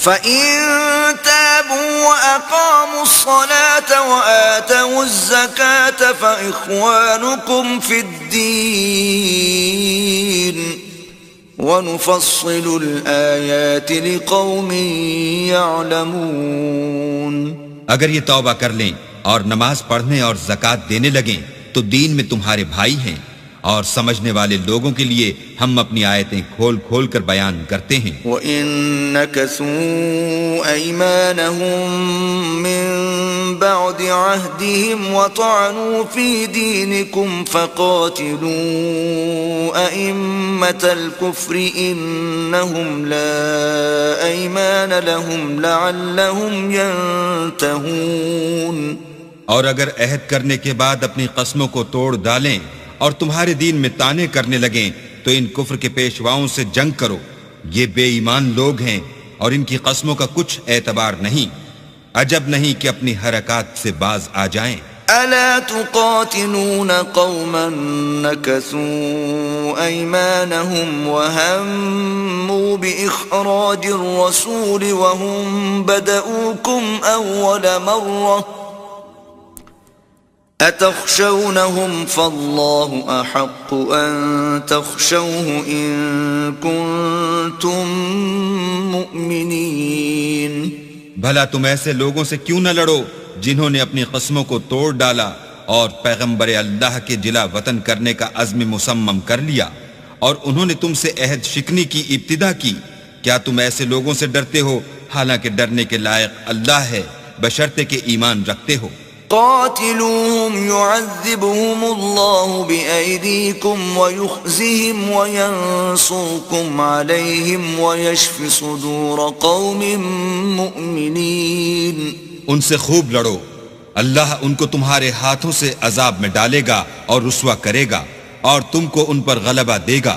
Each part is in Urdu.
فَإِن تَابُوا وَأَقَامُوا الصَّلَاةَ وَآتَوُا الزَّكَاةَ فَإِخْوَانُكُمْ فِي الدِّينِ وَنُفَصِّلُ الْآيَاتِ لِقَوْمٍ يَعْلَمُونَ۔ اگر یہ توبہ کر لیں اور نماز پڑھنے اور زکوٰۃ دینے لگیں تو دین میں تمہارے بھائی ہیں، اور سمجھنے والے لوگوں کے لیے ہم اپنی آیتیں کھول کھول کر بیان کرتے ہیں۔ وَإِن نَكَثُوا أَيْمَانَهُم مِّن بَعْدِ عَهْدِهِمْ وَطَعَنُوا فِي دِينِكُمْ فَقَاتِلُوا أَئِمَّةَ الْكُفْرِ إِنَّهُمْ لَا أَيْمَانَ لَهُمْ لَعَلَّهُمْ يَنْتَهُونَ۔ اور اگر عہد کرنے کے بعد اپنی قسموں کو توڑ ڈالیں اور تمہارے دین میں طعنے کرنے لگیں تو ان کفر کے پیشواؤں سے جنگ کرو، یہ بے ایمان لوگ ہیں اور ان کی قسموں کا کچھ اعتبار نہیں، عجب نہیں کہ اپنی حرکات سے باز آ جائیں۔ أَلَا تُقَاتِلُونَ قَوْمًا نَكَثُوا أَيْمَانَهُمْ وَهَمُّوا بِإِخْرَاجِ الرَّسُولِ وَهُمْ بَدَؤُوكُمْ أَوَّلَ مَرَّةٍ أَتَخْشَوْنَهُمْ فَاللَّهُ أَحَقُّ أَن تَخْشَوْهُ إِن كُنتُم مُّؤْمِنِينَ۔ بھلا تم ایسے لوگوں سے کیوں نہ لڑو جنہوں نے اپنی قسموں کو توڑ ڈالا اور پیغمبر اللہ کے جلا وطن کرنے کا عزم مصمم کر لیا، اور انہوں نے تم سے عہد شکنی کی ابتدا کی؟ کیا تم ایسے لوگوں سے ڈرتے ہو حالانکہ ڈرنے کے لائق اللہ ہے، بشرطے کہ ایمان رکھتے ہو۔ قاتلوهم يعذبهم الله بأيديكم ويخزهم وينصركم عليهم ويشف صدور قوم مؤمنين۔ ان سے خوب لڑو، اللہ ان کو تمہارے ہاتھوں سے عذاب میں ڈالے گا اور رسوا کرے گا، اور تم کو ان پر غلبہ دے گا،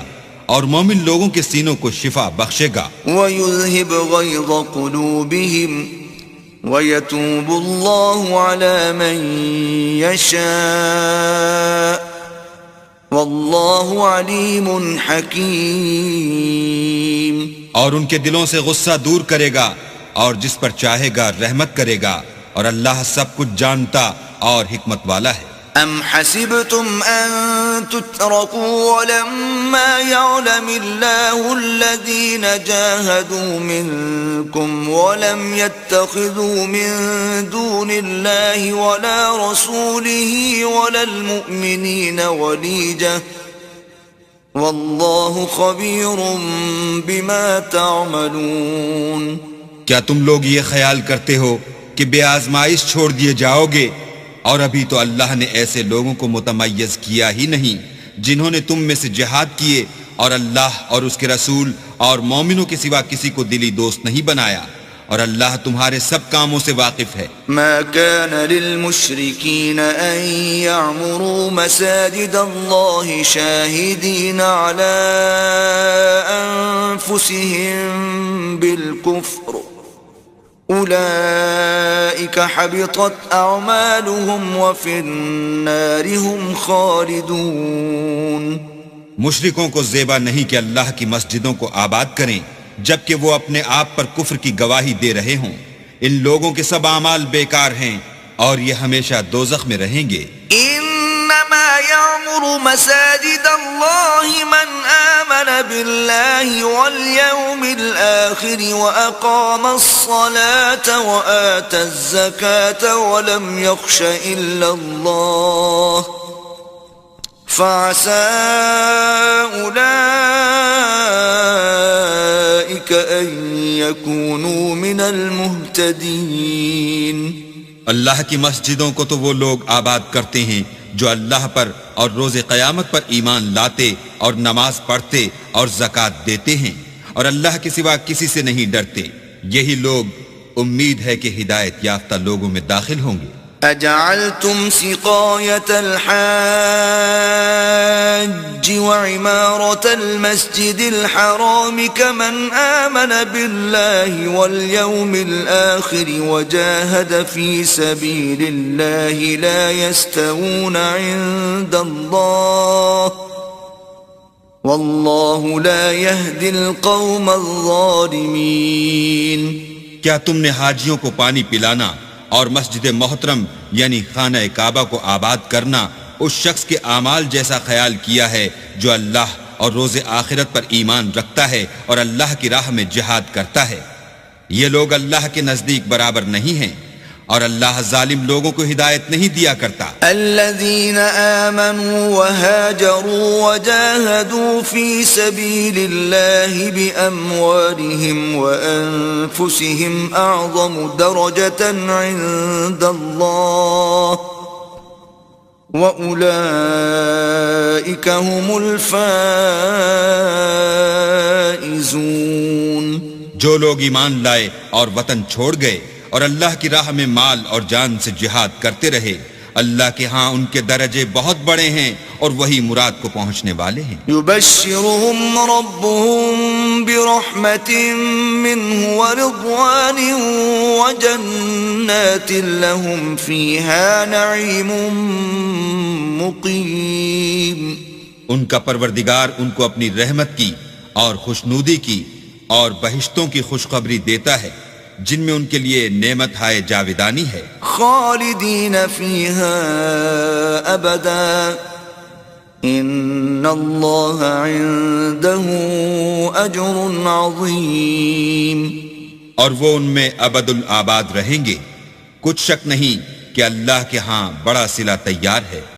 اور مومن لوگوں کے سینوں کو شفا بخشے گا۔ وَيُذْهِبْ غَيْظَ قُلُوبِهِمْ وَيَتُوبُ اللَّهُ عَلَى مَن يَشَاءُ وَاللَّهُ عَلِيمٌ حَكِيمٌ۔ اور ان کے دلوں سے غصہ دور کرے گا اور جس پر چاہے گا رحمت کرے گا، اور اللہ سب کچھ جانتا اور حکمت والا ہے۔ أَمْ حَسِبْتُمْ أَن تُتْرَكُوا وَلَمَّا يَعْلَمِ اللَّهُ الَّذِينَ جَاهَدُوا مِنكُمْ وَلَمْ يَتَّخِذُوا مِن دُونِ اللَّهِ وَلَا رَسُولِهِ وَلَا الْمُؤْمِنِينَ وَلِيجَةً وَاللَّهُ خَبِيرٌ بِمَا تَعْمَلُونَ۔ کیا تم لوگ یہ خیال کرتے ہو کہ بے آزمائش چھوڑ دیے جاؤ گے؟ اور ابھی تو اللہ نے ایسے لوگوں کو متمیز کیا ہی نہیں جنہوں نے تم میں سے جہاد کیے اور اللہ اور اس کے رسول اور مومنوں کے سوا کسی کو دلی دوست نہیں بنایا، اور اللہ تمہارے سب کاموں سے واقف ہے۔ ما كان للمشركين أن يعمروا مساجد الله شاهدين على أنفسهم بالكفر أولئك حبطت أعمالهم وفي النار هم خالدون۔ مشرکوں کو زیبا نہیں کہ اللہ کی مسجدوں کو آباد کریں جبکہ وہ اپنے آپ پر کفر کی گواہی دے رہے ہوں، ان لوگوں کے سب اعمال بیکار ہیں اور یہ ہمیشہ دوزخ میں رہیں گے۔ انما يعمر مساجد الله من آمن بالله واليوم الآخر وأقام الصلاة وآتى الزكاة ولم يخش إلا الله فعسى أولئك أن يكونوا من المهتدين۔ اللہ کی مسجدوں کو تو وہ لوگ آباد کرتے ہیں جو اللہ پر اور روز قیامت پر ایمان لاتے اور نماز پڑھتے اور زکوٰۃ دیتے ہیں، اور اللہ کے سوا کسی سے نہیں ڈرتے، یہی لوگ امید ہے کہ ہدایت یافتہ لوگوں میں داخل ہوں گے۔ أجعلتم سقاية الحاج وعمارة المسجد الحرام كمن آمن بالله واليوم الآخر وجاهد في سبيل الله لا يستوون عند الله والله لا يهدي القوم الظالمين۔ کیا تم نے حاجیوں کو پانی پلانا اور مسجد محترم یعنی خانہ کعبہ کو آباد کرنا اس شخص کے اعمال جیسا خیال کیا ہے جو اللہ اور روز آخرت پر ایمان رکھتا ہے اور اللہ کی راہ میں جہاد کرتا ہے؟ یہ لوگ اللہ کے نزدیک برابر نہیں ہیں اور اللہ ظالم لوگوں کو ہدایت نہیں دیا کرتا۔ الذين آمنوا وهاجروا وجاهدوا في سبيل الله بأموالهم وأنفسهم أعظم درجة عند الله وأولئك هم الفائزون۔ جو لوگ ایمان لائے اور وطن چھوڑ گئے اور اللہ کی راہ میں مال اور جان سے جہاد کرتے رہے، اللہ کے ہاں ان کے درجے بہت بڑے ہیں اور وہی مراد کو پہنچنے والے ہیں۔ يبشرهم ربهم برحمة منه ورضوان وجنات لهم فيها نعيم مقيم۔ ان کا پروردگار ان کو اپنی رحمت کی اور خوشنودی کی اور بہشتوں کی خوشخبری دیتا ہے جن میں ان کے لیے نعمت ہائے جاویدانی ہے۔ خالدین فیہا ابدا ان اللہ عنده اجر عظیم۔ اور وہ ان میں ابد الآباد رہیں گے، کچھ شک نہیں کہ اللہ کے ہاں بڑا صلہ تیار ہے۔